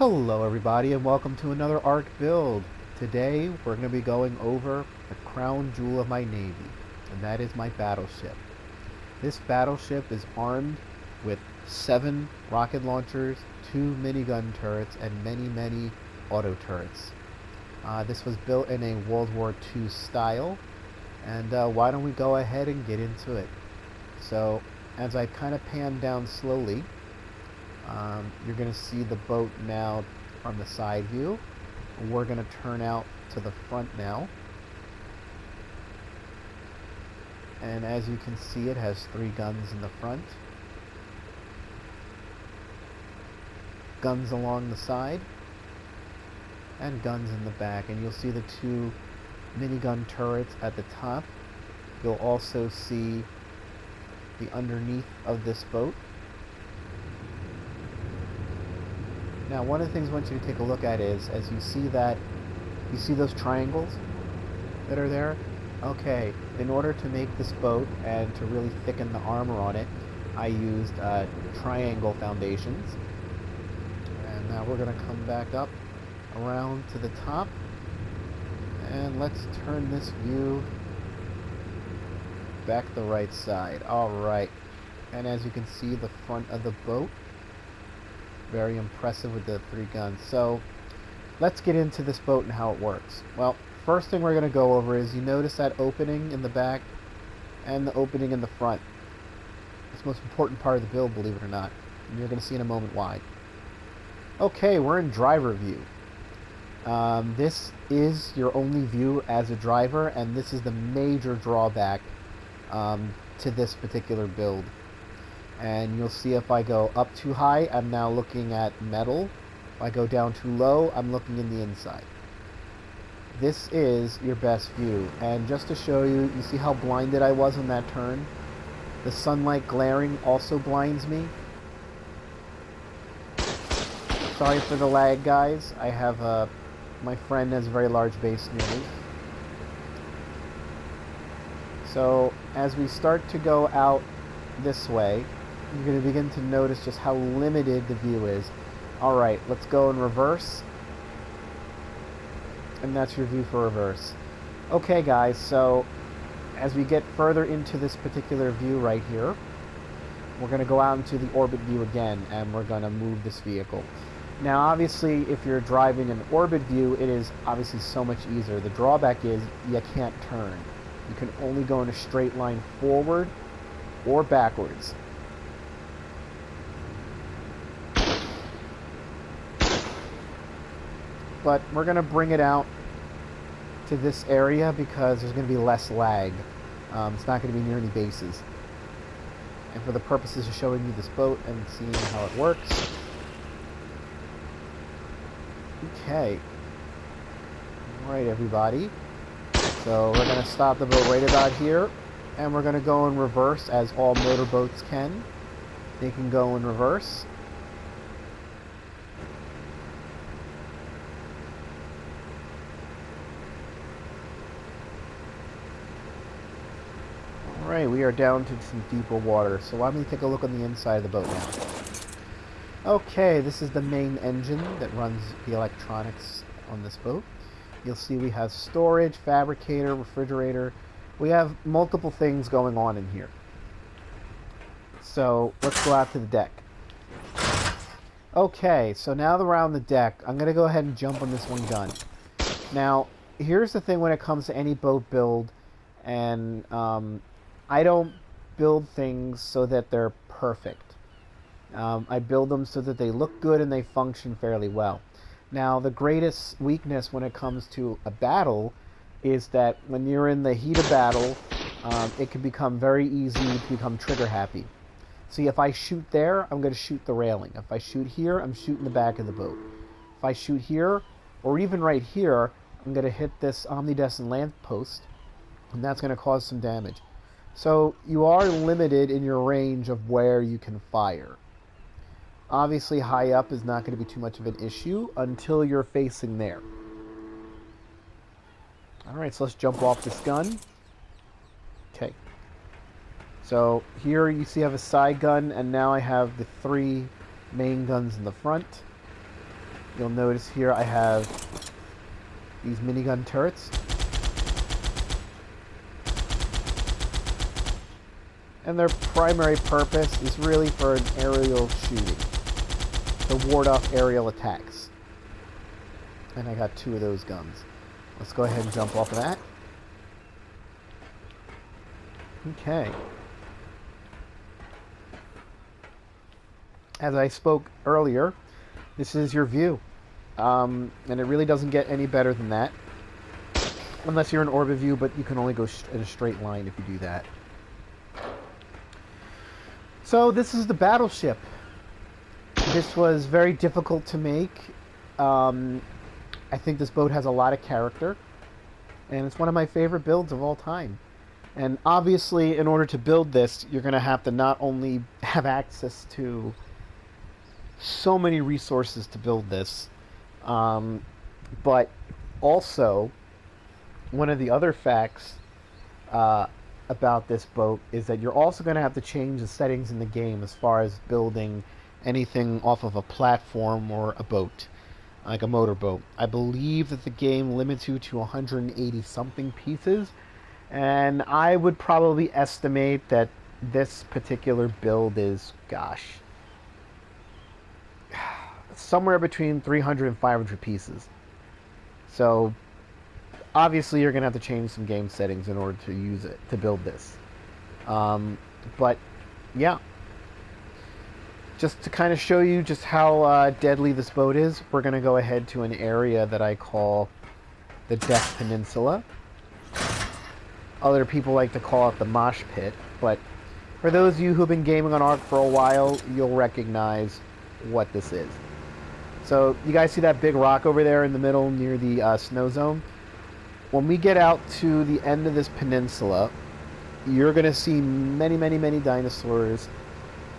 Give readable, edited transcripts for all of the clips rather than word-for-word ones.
Hello everybody and welcome to another ARK build. Today we're going to be going over the crown jewel of my navy, and that is my battleship. This battleship is armed with 7 rocket launchers, 2 minigun turrets, and many auto turrets. This was built in a World War II style, and why don't we go ahead and get into it. So as I kind of pan down slowly, you're going to see the boat now from the side view. We're going to turn out to the front now. And as you can see, it has 3 guns in the front. Guns along the side. And guns in the back. And you'll see the 2 minigun turrets at the top. You'll also see the underneath of this boat. Now, one of the things I want you to take a look at is, as you see those triangles that are there? Okay, in order to make this boat and to really thicken the armor on it, I used triangle foundations. And now we're going to come back up around to the top. And let's turn this view back the right side. Alright, and as you can see, the front of the boat, very impressive with the 3 guns. So let's get into this boat and how it works. Well, first thing we're going to go over is, you notice that opening in the back and the opening in the front. It's the most important part of the build, believe it or not, and you're going to see in a moment why. Okay, we're in driver view. This is your only view as a driver, and this is the major drawback to this particular build. And you'll see if I go up too high, I'm now looking at metal. If I go down too low, I'm looking in the inside. This is your best view. And just to show you, you see how blinded I was on that turn? The sunlight glaring also blinds me. Sorry for the lag, guys. I have my friend has a very large base near me. So as we start to go out this way, you're going to begin to notice just how limited the view is. Alright, let's go in reverse. And that's your view for reverse. Okay guys, so as we get further into this particular view right here, we're going to go out into the orbit view again, and we're going to move this vehicle. Now obviously, if you're driving an orbit view, it is obviously so much easier. The drawback is you can't turn. You can only go in a straight line forward or backwards. But we're going to bring it out to this area because there's going to be less lag. It's not going to be near any bases. And for the purposes of showing you this boat and seeing how it works. Okay. Alright, everybody. So we're going to stop the boat right about here. And we're going to go in reverse, as all motorboats can. They can go in reverse. Alright, we are down to some deeper water, so why don't we take a look on the inside of the boat now. Okay, this is the main engine that runs the electronics on this boat. You'll see we have storage, fabricator, refrigerator. We have multiple things going on in here. So let's go out to the deck. Okay, so now that we're on the deck, I'm going to go ahead and jump on this one gun. Now, here's the thing when it comes to any boat build, and I don't build things so that they're perfect. I build them so that they look good and they function fairly well. Now, the greatest weakness when it comes to a battle is that when you're in the heat of battle, it can become very easy to become trigger happy. See, if I shoot there, I'm going to shoot the railing. If I shoot here, I'm shooting the back of the boat. If I shoot here, or even right here, I'm going to hit this omnidescent lamppost, and that's going to cause some damage. So you are limited in your range of where you can fire. Obviously, high up is not going to be too much of an issue until you're facing there. Alright, so let's jump off this gun. Okay. So here you see I have a side gun, and now I have the 3 main guns in the front. You'll notice here I have these minigun turrets. And their primary purpose is really for an aerial shooting, to ward off aerial attacks. And I got 2 of those guns. Let's go ahead and jump off of that. Okay. As I spoke earlier, this is your view. And it really doesn't get any better than that. Unless you're in orbit view, but you can only go in a straight line if you do that. So this is the Battleship. This was very difficult to make. I think this boat has a lot of character. And it's one of my favorite builds of all time. And obviously, in order to build this, you're going to have to not only have access to so many resources to build this, but also, one of the other facts about this boat is that you're also going to have to change the settings in the game as far as building anything off of a platform or a boat, like a motorboat. I believe that the game limits you to 180 something pieces, and I would probably estimate that this particular build is, gosh, somewhere between 300 and 500 pieces. So obviously you're going to have to change some game settings in order to use it, to build this. But yeah, just to kind of show you just how deadly this boat is, we're going to go ahead to an area that I call the Death Peninsula. Other people like to call it the Mosh Pit, but for those of you who've been gaming on ARK for a while, you'll recognize what this is. So you guys see that big rock over there in the middle near the snow zone? When we get out to the end of this peninsula, you're going to see many, many, many dinosaurs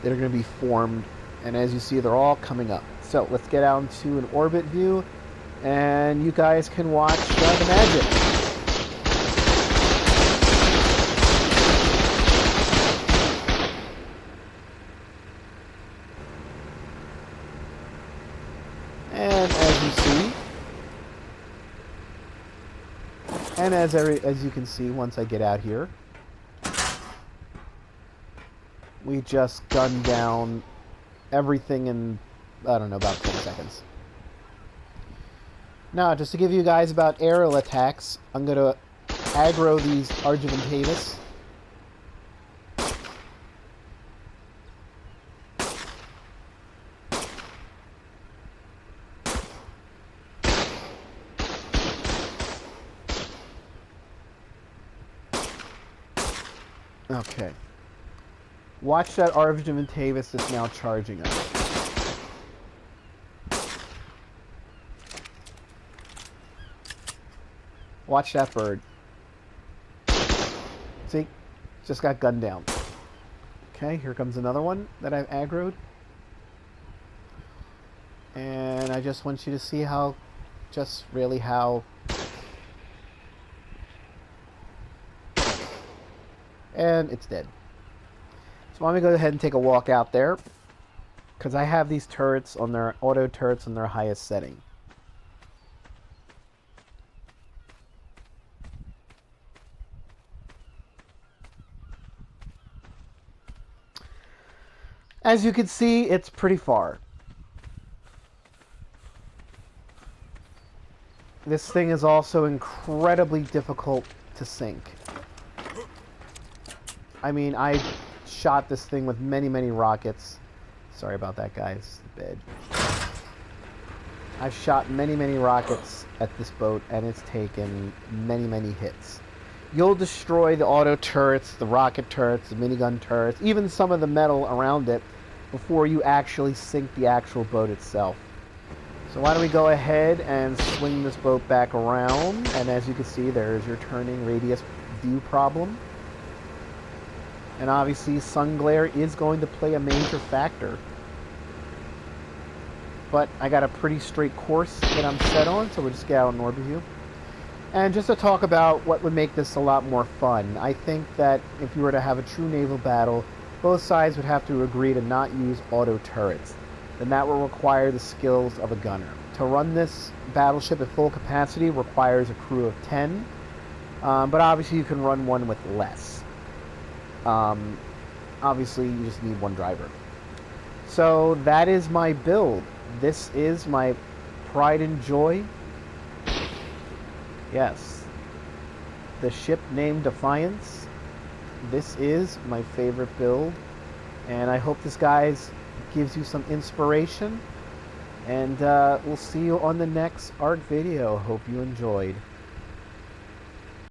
that are going to be formed, and as you see, they're all coming up. So let's get out into an orbit view, and you guys can watch the magic. And as you see, and as you can see, once I get out here, we just gunned down everything in, I don't know, about 10 seconds. Now, just to give you guys about aerial attacks, I'm going to aggro these Argiventavis. Okay. Watch that Argiventavis that's now charging us. Watch that bird. See? Just got gunned down. Okay, here comes another one that I've aggroed. And I just want you to see how, just really how... And it's dead. So let me go ahead and take a walk out there, because I have these turrets on their auto turrets on their highest setting. As you can see, it's pretty far. This thing is also incredibly difficult to sink. I mean, I shot this thing with many, many rockets. Sorry about that, guys. Bed. I've shot many, many rockets at this boat, and it's taken many, many hits. You'll destroy the auto turrets, the rocket turrets, the minigun turrets, even some of the metal around it before you actually sink the actual boat itself. So why don't we go ahead and swing this boat back around, and as you can see, there's your turning radius view problem. And obviously, sun glare is going to play a major factor. But I got a pretty straight course that I'm set on, so we'll just get out in orbit view. And just to talk about what would make this a lot more fun, I think that if you were to have a true naval battle, both sides would have to agree to not use auto turrets. then that will require the skills of a gunner. To run this battleship at full capacity requires a crew of 10, but obviously you can run one with less. Obviously you just need one driver. So that is my build. This is my pride and joy. Yes. The ship named Defiance. This is my favorite build. And I hope this, guys, gives you some inspiration. And we'll see you on the next ARK video. Hope you enjoyed.